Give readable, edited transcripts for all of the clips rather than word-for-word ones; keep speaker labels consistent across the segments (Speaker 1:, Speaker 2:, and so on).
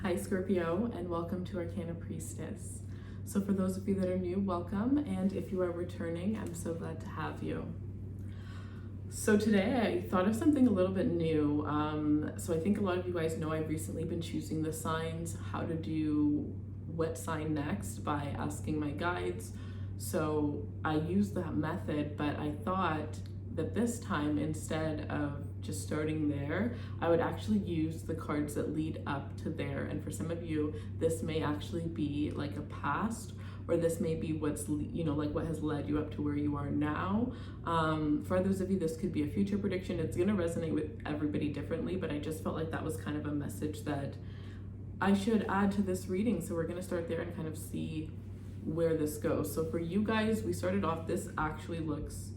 Speaker 1: Hi Scorpio, and welcome to Arcana Priestess. So for those of you that are new, welcome, and if you are returning, I'm so glad to have you. So today I thought of something a little bit new. So I think a lot of you guys know I've recently been choosing the signs, how to do what sign next by asking my guides. So I used that method, but I thought that this time, instead of just starting there, I would actually use the cards that lead up to there. And for some of you, this may actually be like a past, or this may be what's, like what has led you up to where you are now. For others of you, this could be a future prediction. It's gonna resonate with everybody differently, but I just felt like that was kind of a message that I should add to this reading. So we're gonna start there and kind of see where this goes. So for you guys, we started off, this actually looks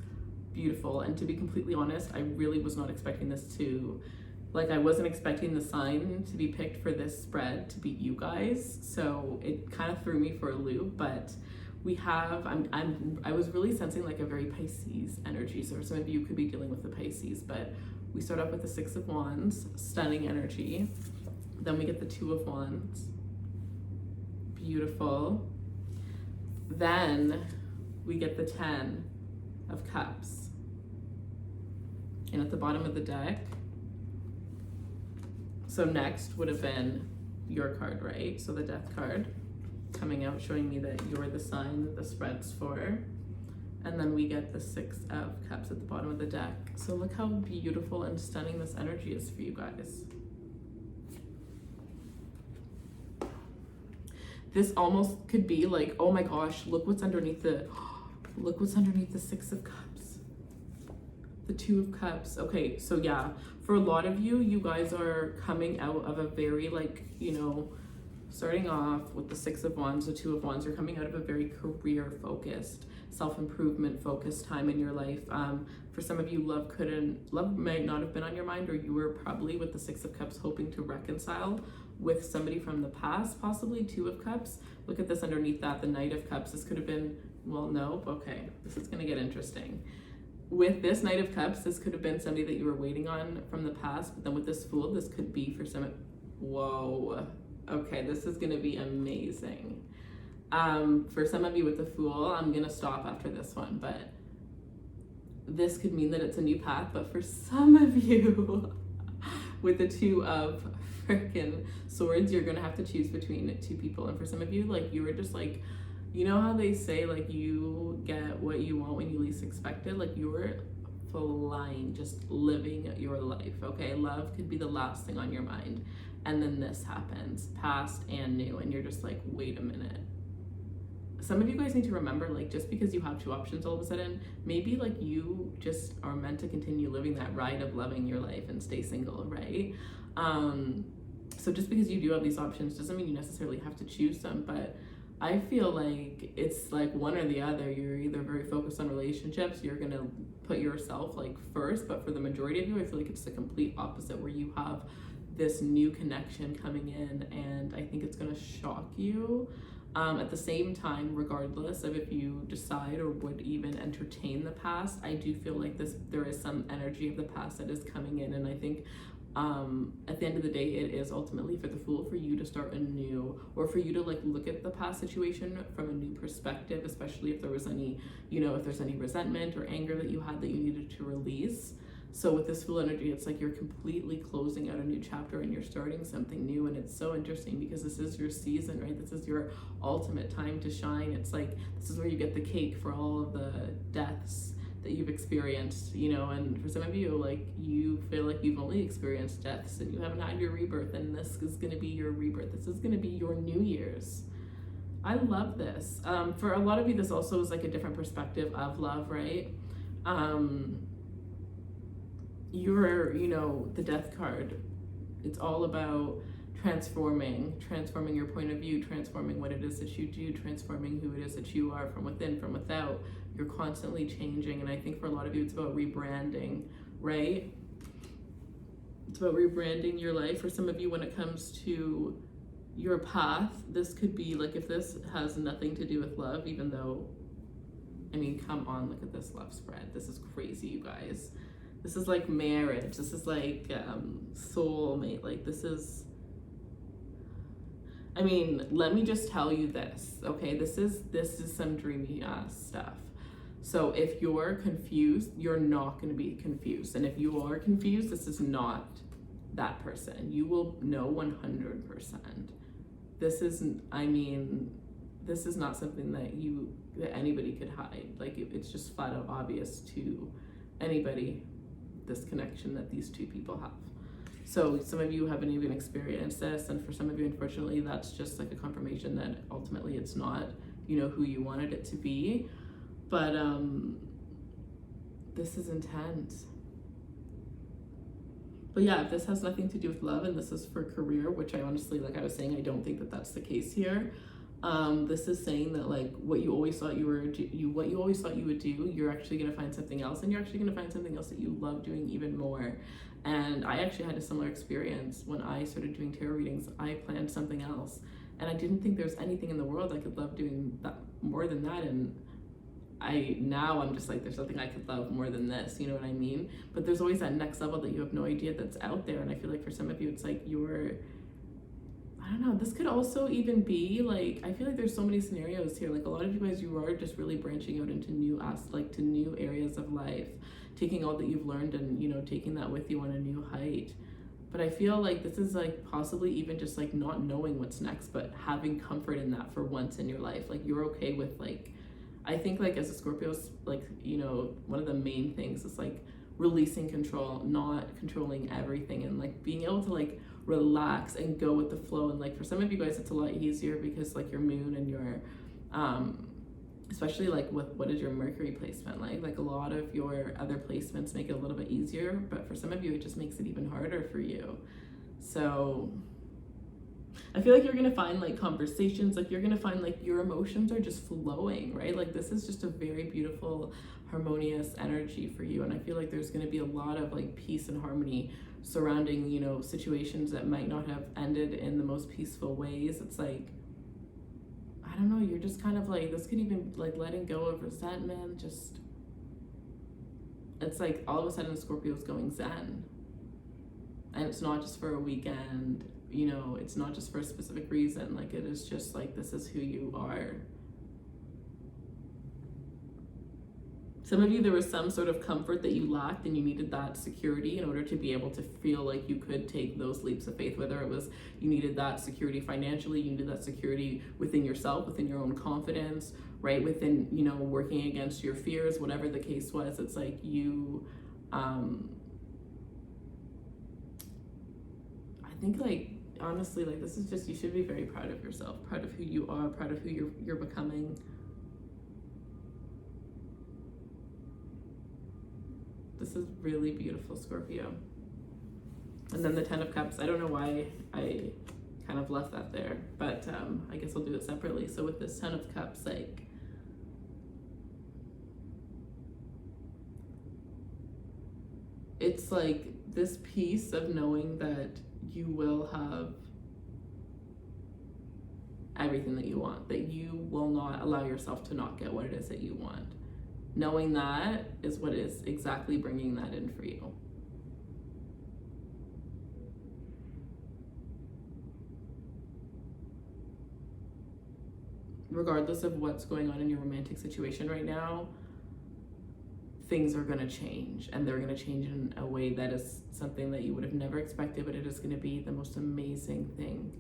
Speaker 1: beautiful, and to be completely honest, I really was not expecting this to, I wasn't expecting the sign to be picked for this spread to be you guys, so it kind of threw me for a loop. But we have, I was really sensing like a very Pisces energy, so some of you could be dealing with the Pisces, but we start off with the Six of Wands, stunning energy. Then we get the Two of Wands, beautiful. Then we get the Ten of Cups. And at the bottom of the deck, so next would have been your card, right? So the Death card coming out, showing me that you're the sign that the spread's for. And then we get the Six of Cups at the bottom of the deck. So look how beautiful and stunning this energy is for you guys. This almost could be like, oh my gosh, look what's underneath the Six of Cups. The Two of Cups. Okay, so yeah, for a lot of you, you guys are coming out of a very starting off with the Six of Wands, the Two of Wands, you're coming out of a very career focused, self-improvement focused time in your life. For some of you, love might not have been on your mind, or you were probably with the Six of Cups hoping to reconcile with somebody from the past, possibly. Two of Cups. Look at this underneath that, the Knight of Cups. This could have been, well, nope. Okay, this is gonna get interesting. With this Knight of Cups, this could have been somebody that you were waiting on from the past, but then with this Fool, this could be for some, whoa, okay, this is gonna be amazing. For some of you with the Fool, I'm gonna stop after this one, but this could mean that it's a new path. But for some of you with the Two of freaking Swords, you're gonna have to choose between two people. And for some of you, you were just you know how they say, you get what you want when you least expect it? You were flying, just living your life, okay? Love could be the last thing on your mind. And then this happens, past and new, and you're just wait a minute. Some of you guys need to remember, just because you have two options all of a sudden, maybe you just are meant to continue living that ride of loving your life and stay single, right? So just because you do have these options doesn't mean you necessarily have to choose them, but I feel like it's one or the other. You're either very focused on relationships, you're gonna put yourself first, but for the majority of you, I feel like it's the complete opposite, where you have this new connection coming in, and I think it's gonna shock you. At the same time, regardless of if you decide or would even entertain the past, I do feel like there is some energy of the past that is coming in, and I think at the end of the day, it is ultimately for the Fool, for you to start anew, or for you to look at the past situation from a new perspective, especially if there was any, if there's any resentment or anger that you had that you needed to release. So with this Fool energy, it's you're completely closing out a new chapter and you're starting something new. And it's so interesting because this is your season, right? This is your ultimate time to shine. It's this is where you get the cake for all of the deaths that you've experienced, and for some of you, you feel like you've only experienced deaths and you haven't had your rebirth, and this is going to be your rebirth. This is going to be your New Year's. I love this. For a lot of you, this also is a different perspective of love, right? You're, the Death card. It's all about transforming your point of view, transforming what it is that you do, transforming who it is that you are from within, from without. You're constantly changing, and I think for a lot of you, it's about rebranding, right? It's about rebranding your life. For some of you, when it comes to your path, this could be if this has nothing to do with love, even though, I mean, come on, look at this love spread. This is crazy, you guys. This is marriage. This is soulmate. This is I mean, let me just tell you this, okay? This is some dreamy stuff. So if you're confused, you're not going to be confused. And if you are confused, this is not that person. You will know 100%. This is, I mean, this is not something that anybody could hide. Like, it's just flat out obvious to anybody, this connection that these two people have. So some of you haven't even experienced this, and for some of you, unfortunately, that's just like a confirmation that ultimately it's not, you know, who you wanted it to be. But this is intense. But yeah, if this has nothing to do with love and this is for career, which I honestly, like I was saying, I don't think that that's the case here. This is saying that like what you always thought you would do, you're actually gonna find something else, and you're actually gonna find something else that you love doing even more. And I actually had a similar experience when I started doing tarot readings. I planned something else, and I didn't think there was anything in the world I could love doing that more than that. And I'm just like, there's nothing I could love more than this, you know what I mean? But there's always that next level that you have no idea that's out there. And I feel like for some of you, it's like I don't know, this could also even be like, I feel like there's so many scenarios here. Like a lot of you guys, you are just really branching out into to new areas of life, taking all that you've learned and, you know, taking that with you on a new height. But I feel like this is like possibly even just like not knowing what's next, but having comfort in that for once in your life. Like you're okay with like, I think like as a Scorpio, like, you know, one of the main things is like releasing control, not controlling everything, and like being able to like relax and go with the flow. And like for some of you guys, it's a lot easier because like your moon and your especially like with what is your Mercury placement like a lot of your other placements make it a little bit easier, but for some of you it just makes it even harder for you. So I feel like you're gonna find like conversations, like you're gonna find like your emotions are just flowing, right? Like this is just a very beautiful, harmonious energy for you. And I feel like there's gonna be a lot of like peace and harmony surrounding, you know, situations that might not have ended in the most peaceful ways. It's like, I don't know, you're just kind of like, this could even like letting go of resentment. Just, it's like all of a sudden Scorpio's going zen. And it's not just for a weekend, you know, it's not just for a specific reason. Like it is just like, this is who you are. Some of you, there was some sort of comfort that you lacked and you needed that security in order to be able to feel like you could take those leaps of faith, whether it was you needed that security financially, you needed that security within yourself, within your own confidence, right? Within, you know, working against your fears, whatever the case was. It's like you, I think like, honestly, like this is just, you should be very proud of yourself, proud of who you are, proud of who you're becoming. This is really beautiful, Scorpio. And then the 10 of Cups, I don't know why I kind of left that there, but I guess I'll do it separately. So with this 10 of Cups, like, it's like this piece of knowing that you will have everything that you want, that you will not allow yourself to not get what it is that you want. Knowing that is what is exactly bringing that in for you. Regardless of what's going on in your romantic situation right now, things are going to change, and they're going to change in a way that is something that you would have never expected, but it is going to be the most amazing thing.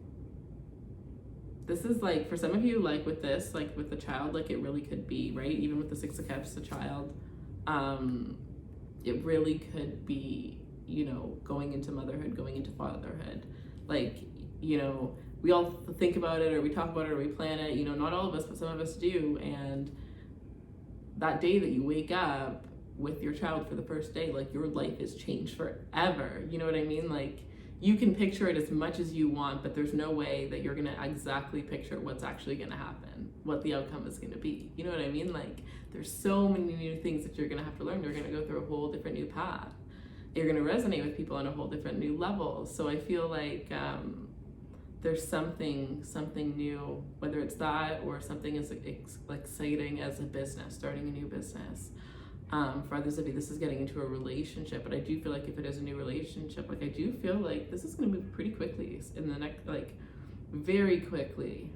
Speaker 1: This is like, for some of you, like with this, like with the child, like it really could be, right? Even with the 6 of Cups, the child, it really could be, you know, going into motherhood, going into fatherhood. Like, you know, we all think about it, or we talk about it, or we plan it, you know, not all of us, but some of us do. And that day that you wake up with your child for the first day, like your life is changed forever. You know what I mean? Like, you can picture it as much as you want, but there's no way that you're gonna exactly picture what's actually gonna happen, what the outcome is gonna be. You know what I mean? Like, there's so many new things that you're gonna have to learn. You're gonna go through a whole different new path. You're gonna resonate with people on a whole different new level. So I feel like there's something new, whether it's that or something as exciting as a business, starting a new business. For others of you, this is getting into a relationship, but I do feel like if it is a new relationship, like I do feel like this is going to move pretty quickly in the next, like very quickly.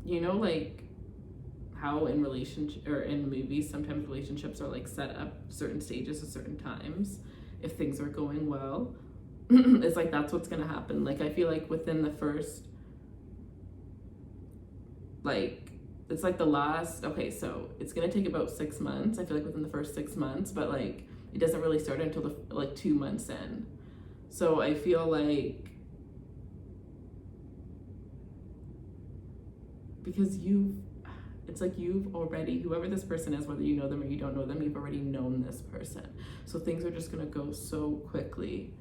Speaker 1: You know, like how in relationship or in movies, sometimes relationships are like set up certain stages at certain times. If things are going well, it's like that's what's gonna happen. Like I feel like within the first, like it's like the last, okay, so it's gonna take about 6 months. I feel like within the first 6 months, but like it doesn't really start until the like 2 months in. So I feel like because it's like you've already, whoever this person is, whether you know them or you don't know them, you've already known this person. So things are just gonna go so quickly,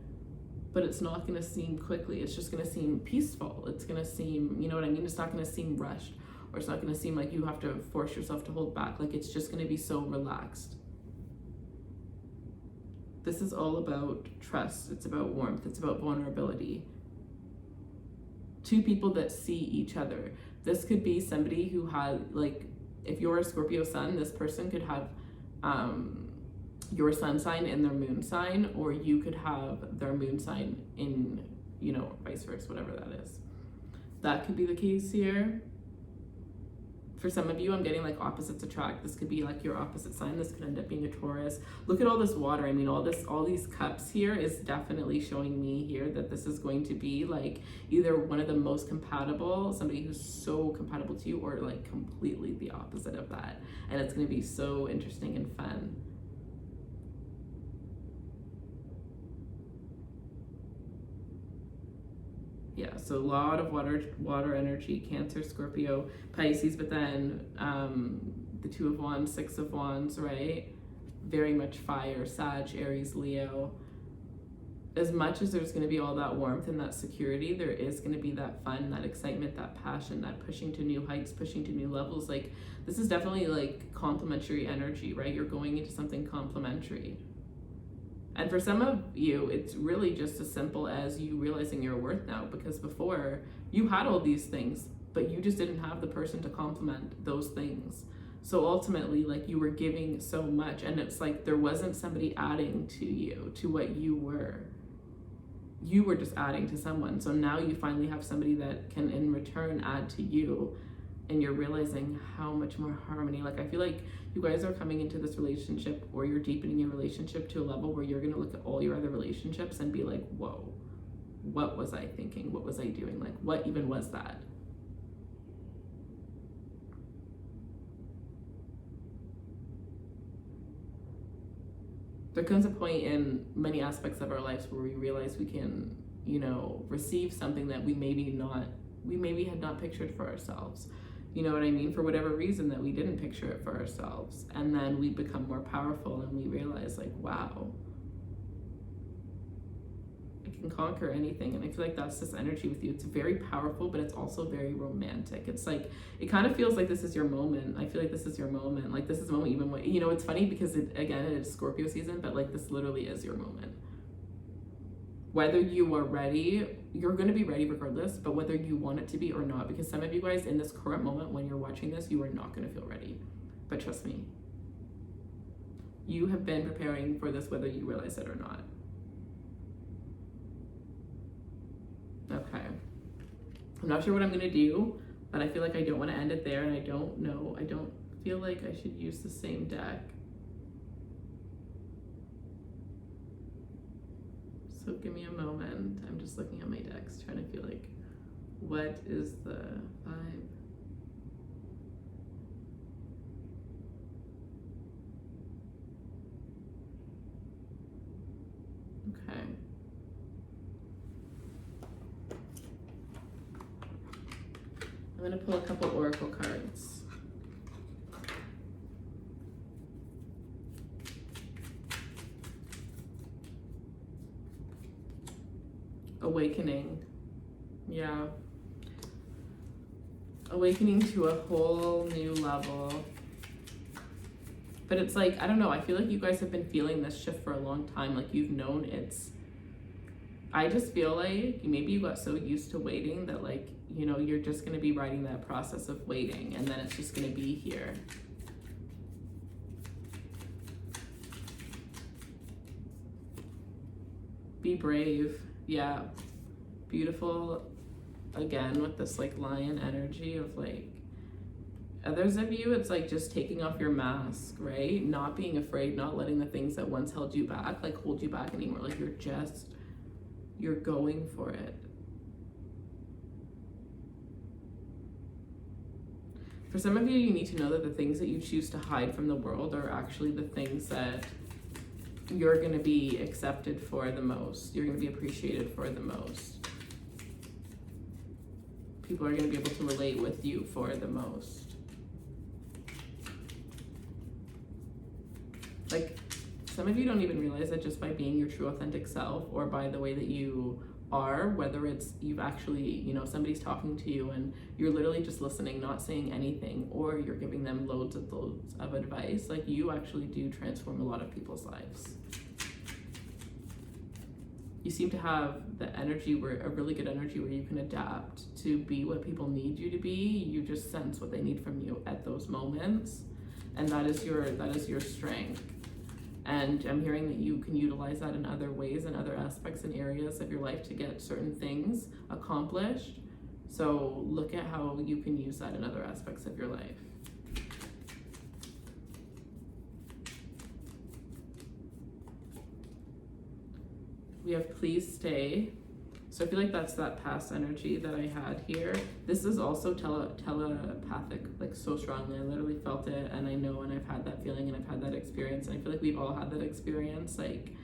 Speaker 1: but it's not gonna seem quickly. It's just gonna seem peaceful. It's gonna seem, you know what I mean? It's not gonna seem rushed, or it's not gonna seem like you have to force yourself to hold back. Like it's just gonna be so relaxed. This is all about trust. It's about warmth. It's about vulnerability. Two people that see each other. This could be somebody who had, like, if you're a Scorpio sun, this person could have your sun sign in their moon sign, or you could have their moon sign in, you know, vice versa, whatever that is. That could be the case here. For some of you, I'm getting like opposites attract. This could be like your opposite sign. This could end up being a Taurus. Look at all this water. I mean, all these cups here is definitely showing me here that this is going to be like either one of the most compatible, somebody who's so compatible to you, or like completely the opposite of that. And it's going to be so interesting and fun. Yeah, so a lot of water energy, Cancer, Scorpio, Pisces, but then the Two of Wands, Six of Wands, right? Very much fire, Sag, Aries, Leo. As much as there's going to be all that warmth and that security, there is going to be that fun, that excitement, that passion, that pushing to new heights, pushing to new levels. Like this is definitely like complementary energy, right? You're going into something complementary. And for some of you, it's really just as simple as you realizing your worth now, because before you had all these things, but you just didn't have the person to complement those things. So ultimately, like you were giving so much, and it's like there wasn't somebody adding to you, to what you were. You were just adding to someone. So now you finally have somebody that can in return add to you, and you're realizing how much more harmony. Like I feel like you guys are coming into this relationship, or you're deepening your relationship to a level where you're going to look at all your other relationships and be like, whoa, what was I thinking? What was I doing? Like, what even was that? There comes a point in many aspects of our lives where we realize we can, you know, receive something that we maybe had not pictured for ourselves. You know what I mean? For whatever reason that we didn't picture it for ourselves. And then we become more powerful and we realize like, wow, I can conquer anything. And I feel like that's this energy with you. It's very powerful, but it's also very romantic. It's like, it kind of feels like this is your moment. I feel like this is your moment. Like this is a moment even when, you know, it's funny because it is Scorpio season, but like this literally is your moment. Whether you are ready, you're going to be ready regardless, but whether you want it to be or not, because some of you guys in this current moment when you're watching this, you are not going to feel ready. But trust me, you have been preparing for this whether you realize it or not. Okay. I'm not sure what I'm going to do, but I feel like I don't want to end it there, and I don't know. I don't feel like I should use the same deck. So give me a moment. I'm just looking at my decks, trying to feel like, what is the vibe? Okay. I'm gonna pull a couple oracle cards. Awakening. Yeah. Awakening to a whole new level. But it's like, I don't know, I feel like you guys have been feeling this shift for a long time. Like you've known I just feel like maybe you got so used to waiting that like, you know, you're just going to be riding that process of waiting, and then it's just going to be here. Be brave. Yeah. Beautiful again with this like lion energy of like, others of you, it's like just taking off your mask, right? Not being afraid, not letting the things that once held you back, like hold you back anymore. Like you're going for it. For some of you, you need to know that the things that you choose to hide from the world are actually the things that you're going to be accepted for the most. You're going to be appreciated for the most. People are going to be able to relate with you for the most. Like, some of you don't even realize that just by being your true authentic self, or by the way that you are, whether it's you've actually, you know, somebody's talking to you and you're literally just listening, not saying anything, or you're giving them loads of advice, like you actually do transform a lot of people's lives. You seem to have the energy, a really good energy where you can adapt to be what people need you to be. You just sense what they need from you at those moments, and that is your strength. And I'm hearing that you can utilize that in other ways, in other aspects and areas of your life to get certain things accomplished. So look at how you can use that in other aspects of your life. We have please stay. So I feel like that's that past energy that I had here. This is also telepathic, like so strongly. I literally felt it, and I know, and I've had that feeling, and I've had that experience, and I feel like we've all had that experience. Like,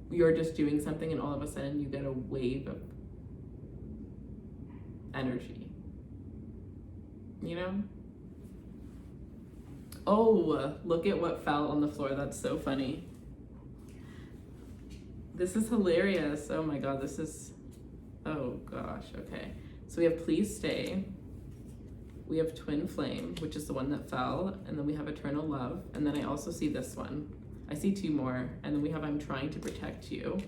Speaker 1: you're just doing something, and all of a sudden you get a wave of energy. You know? Oh, look at what fell on the floor. That's so funny. This is hilarious. Oh my God, oh gosh, okay. So we have please stay. We have twin flame, which is the one that fell. And then we have eternal love. And then I also see this one. I see two more. And then we have I'm trying to protect you.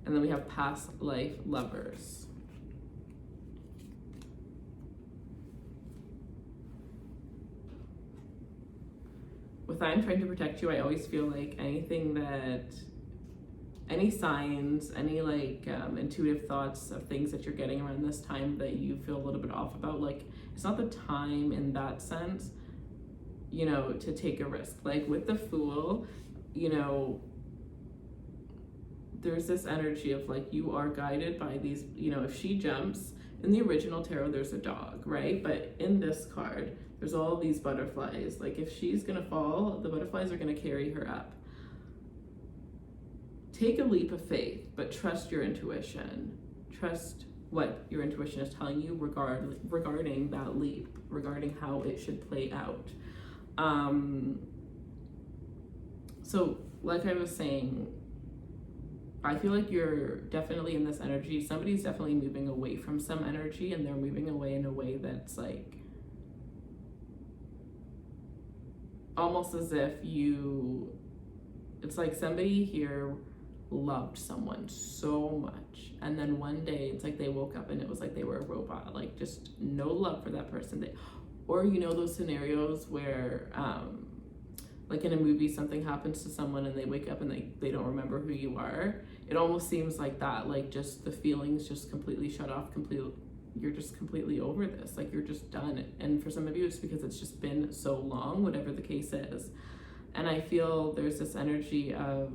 Speaker 1: And then we have past life lovers. With I'm trying to protect you, I always feel like any signs, any like intuitive thoughts of things that you're getting around this time that you feel a little bit off about, like it's not the time in that sense, you know, to take a risk. Like with the Fool, you know, there's this energy of like you are guided by these, you know, if she jumps, in the original tarot there's a dog, right? But in this card, there's all these butterflies. Like if she's gonna fall, the butterflies are gonna carry her up. Take a leap of faith, but trust your intuition. Trust what your intuition is telling you regarding that leap, regarding how it should play out. So like I was saying, I feel like you're definitely in this energy. Somebody's definitely moving away from some energy, and they're moving away in a way that's like, almost as if it's like somebody here loved someone so much, and then one day it's like they woke up and it was like they were a robot, like just no love for that person. Or you know those scenarios where like in a movie something happens to someone and they wake up and they don't remember who you are. It almost seems like that, like just the feelings just completely shut off, you're just completely over this, like you're just done. And for some of you it's because it's just been so long, whatever the case is. And I feel there's this energy of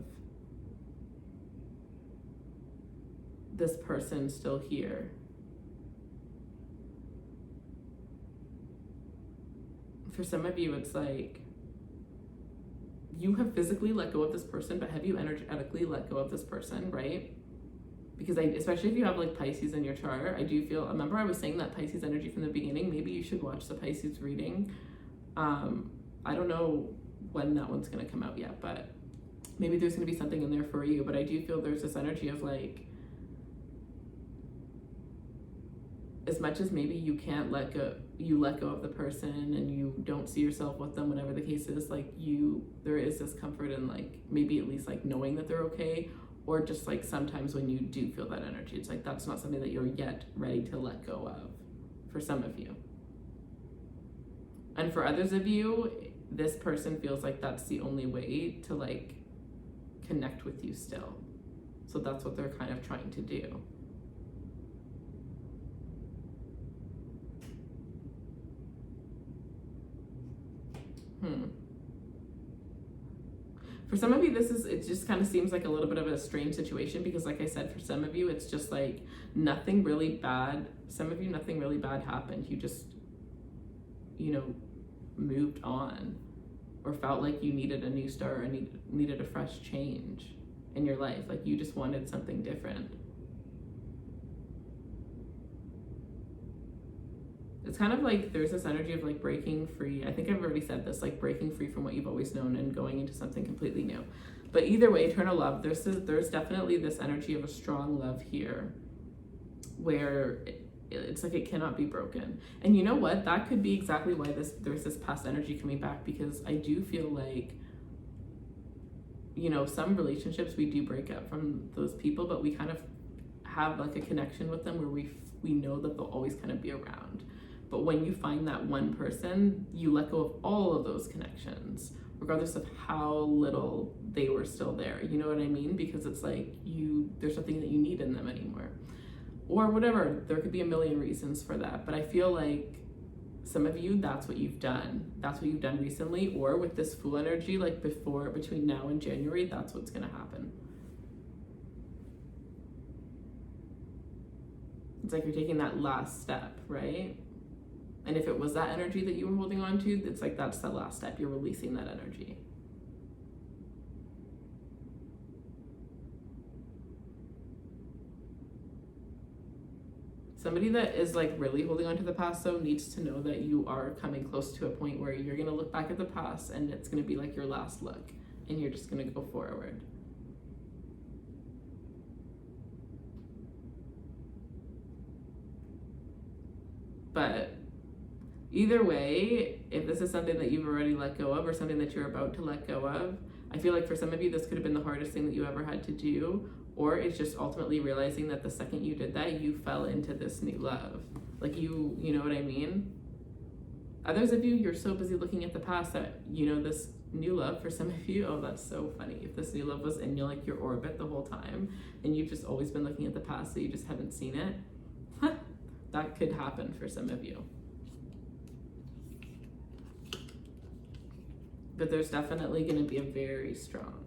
Speaker 1: this person still here. For some of you it's like you have physically let go of this person, but have you energetically let go of this person, right? Because especially if you have like Pisces in your chart, I do feel, remember I was saying that Pisces energy from the beginning, maybe you should watch the Pisces reading. I don't know when that one's gonna come out yet, but maybe there's gonna be something in there for you. But I do feel there's this energy of like, as much as maybe you can't let go of the person and you don't see yourself with them, whatever the case is, like there is this comfort in like, maybe at least like knowing that they're okay. Or just like sometimes when you do feel that energy, it's like that's not something that you're yet ready to let go of, for some of you. And for others of you, this person feels like that's the only way to like connect with you still. So that's what they're kind of trying to do. For some of you, it just kind of seems like a little bit of a strange situation because like I said, for some of you, it's just like nothing really bad. Some of you, nothing really bad happened. You just, moved on or felt like you needed a new start or needed a fresh change in your life. Like you just wanted something different. It's kind of like there's this energy of like breaking free. I think I've already said this, like breaking free from what you've always known and going into something completely new. But either way, eternal love, there's definitely this energy of a strong love here where it's like it cannot be broken. And you know what? That could be exactly why there's this past energy coming back, because I do feel like, some relationships we do break up from those people, but we kind of have like a connection with them where we know that they'll always kind of be around. But when you find that one person, you let go of all of those connections, regardless of how little they were still there. You know what I mean? Because it's like there's something that you need in them anymore. Or whatever, there could be a million reasons for that. But I feel like some of you, that's what you've done. That's what you've done recently, or with this Fool energy, like between now and January, that's what's gonna happen. It's like you're taking that last step, right? And if it was that energy that you were holding on to, it's like that's the last step. You're releasing that energy. Somebody that is like really holding on to the past though needs to know that you are coming close to a point where you're going to look back at the past and it's going to be like your last look and you're just going to go forward. But either way, if this is something that you've already let go of or something that you're about to let go of, I feel like for some of you, this could have been the hardest thing that you ever had to do, or it's just ultimately realizing that the second you did that, you fell into this new love. Like you know what I mean? Others of you, you're so busy looking at the past that, this new love for some of you, oh, that's so funny. If this new love was in your orbit the whole time and you've just always been looking at the past so you just haven't seen it, that could happen for some of you. But there's definitely going to be a very strong.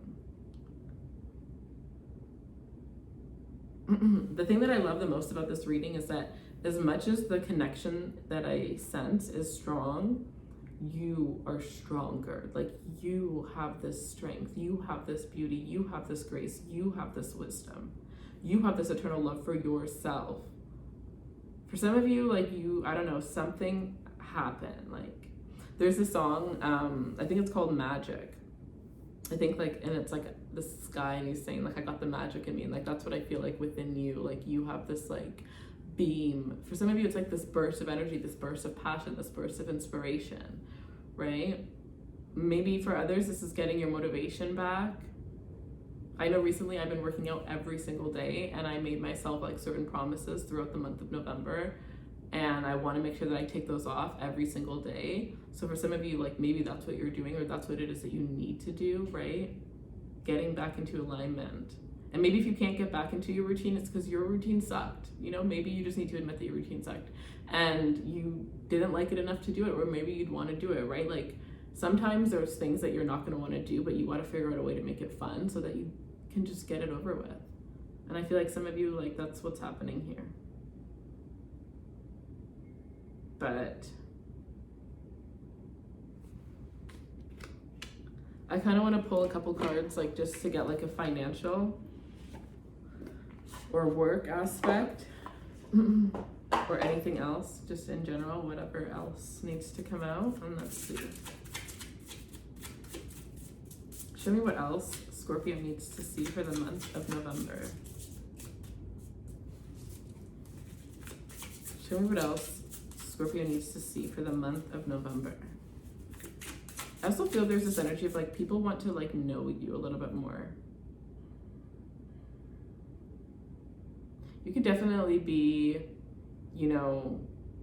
Speaker 1: The thing that I love the most about this reading is that as much as the connection that I sense is strong, you are stronger. Like you have this strength, you have this beauty, you have this grace, you have this wisdom, you have this eternal love for yourself. For some of you, I don't know, something happened. Like there's a song, I think it's called Magic. I think and it's like the sky and he's saying I got the magic in me, and that's what I feel like within you. You have this beam. For some of you, it's like this burst of energy, this burst of passion, this burst of inspiration, right? Maybe for others, this is getting your motivation back. I know recently I've been working out every single day, and I made myself certain promises throughout the month of November, and I want to make sure that I take those off every single day. So for some of you, maybe that's what you're doing, or that's what it is that you need to do, right? Getting back into alignment. And maybe if you can't get back into your routine, it's because your routine sucked. Maybe you just need to admit that your routine sucked and you didn't like it enough to do it, or maybe you'd want to do it, right? Sometimes there's things that you're not going to want to do, but you want to figure out a way to make it fun so that you can just get it over with. And I feel like some of you, that's what's happening here. But I kind of want to pull a couple cards, just to get a financial or work aspect or anything else, just in general, whatever else needs to come out. And let's see. Show me what else Scorpio needs to see for the month of November. Show me what else Scorpio needs to see for the month of November. I also feel there's this energy of people want to know you a little bit more. You could definitely be,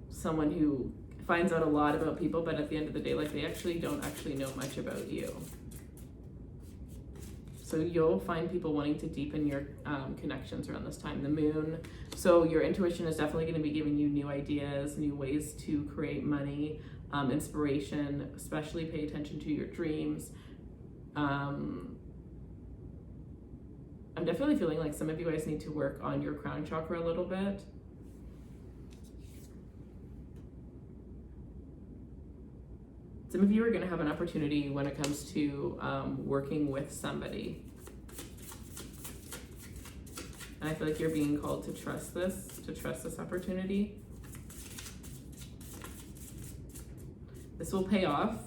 Speaker 1: someone who finds out a lot about people, but at the end of the day, they actually don't know much about you. So you'll find people wanting to deepen your connections around this time. The moon. So your intuition is definitely going to be giving you new ideas, new ways to create money. inspiration, especially pay attention to your dreams. I'm definitely feeling like some of you guys need to work on your crown chakra a little bit. Some of you are going to have an opportunity when it comes to working with somebody. And I feel like you're being called to trust this opportunity. This will pay off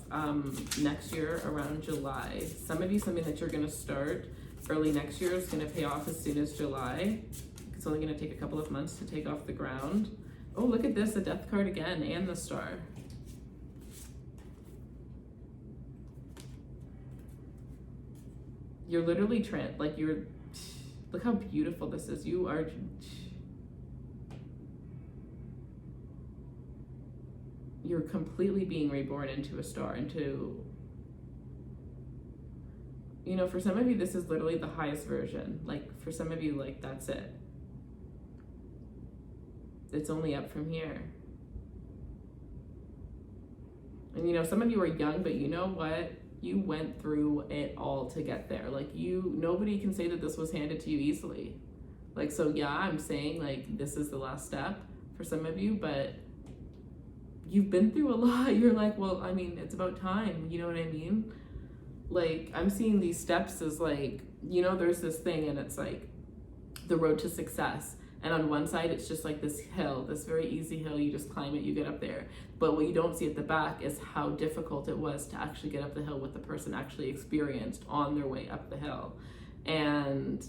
Speaker 1: next year around July. Some of you, something that you're going to start early next year is going to pay off as soon as July. It's only going to take a couple of months to take off the ground. Oh, look at this, the Death card again, and the Star. You're literally look how beautiful this is. You're completely being reborn into a star, for some of you, this is literally the highest version. Like, for some of you, like, that's it. It's only up from here. And, some of you are young, but you know what? You went through it all to get there. Like, nobody can say that this was handed to you easily. Like, so yeah, I'm saying, like, this is the last step for some of you, but you've been through a lot. You're like, well, I mean, it's about time. You know what I mean? Like, I'm seeing these steps as like, there's this thing and it's like the road to success. And on one side, it's just like this hill, this very easy hill. You just climb it, you get up there. But what you don't see at the back is how difficult it was to actually get up the hill, what the person actually experienced on their way up the hill. And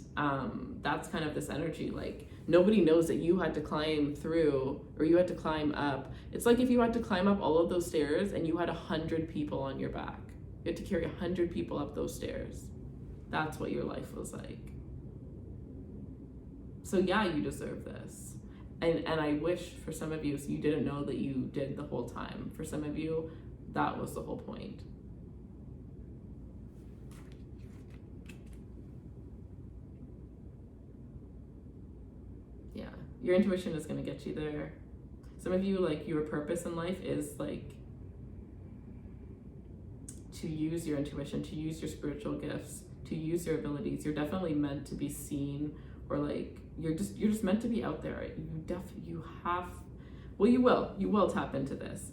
Speaker 1: that's kind of this energy. Like, nobody knows that you had to climb through, or you had to climb up. It's like if you had to climb up all of those stairs and you had 100 people on your back. You had to carry 100 people up those stairs. That's what your life was like. So yeah, you deserve this. And I wish for some of you, so you didn't know that you did the whole time. For some of you, that was the whole point. Yeah, your intuition is going to get you there. Some of you, like, your purpose in life is like to use your intuition, to use your spiritual gifts, to use your abilities. You're definitely meant to be seen, or like you're just meant to be out there. You will tap into this,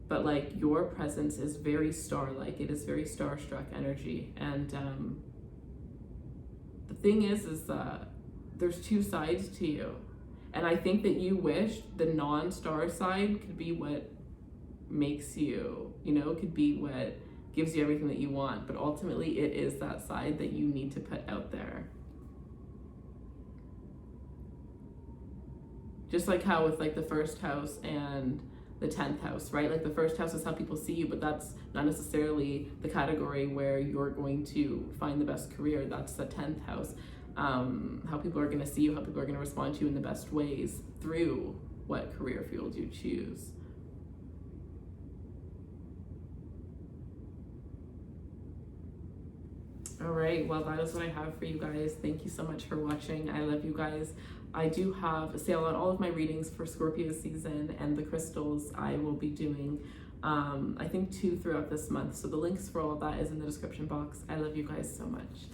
Speaker 1: but like your presence is very star-like. It is very starstruck energy. And the thing is there's two sides to you, and I think that you wish the non-star side could be what makes you, could be what gives you everything that you want, but ultimately it is that side that you need to put out there. Just like how with like the first house and the 10th house, right? Like the first house is how people see you, but that's not necessarily the category where you're going to find the best career. That's the 10th house. How people are going to see you, how people are going to respond to you in the best ways through what career field you choose. All right, well, that is what I have for you guys. Thank you so much for watching. I love you guys. I do have a sale on all of my readings for Scorpio season, and the crystals I will be doing, I think 2 throughout this month. So the links for all of that is in the description box. I love you guys so much.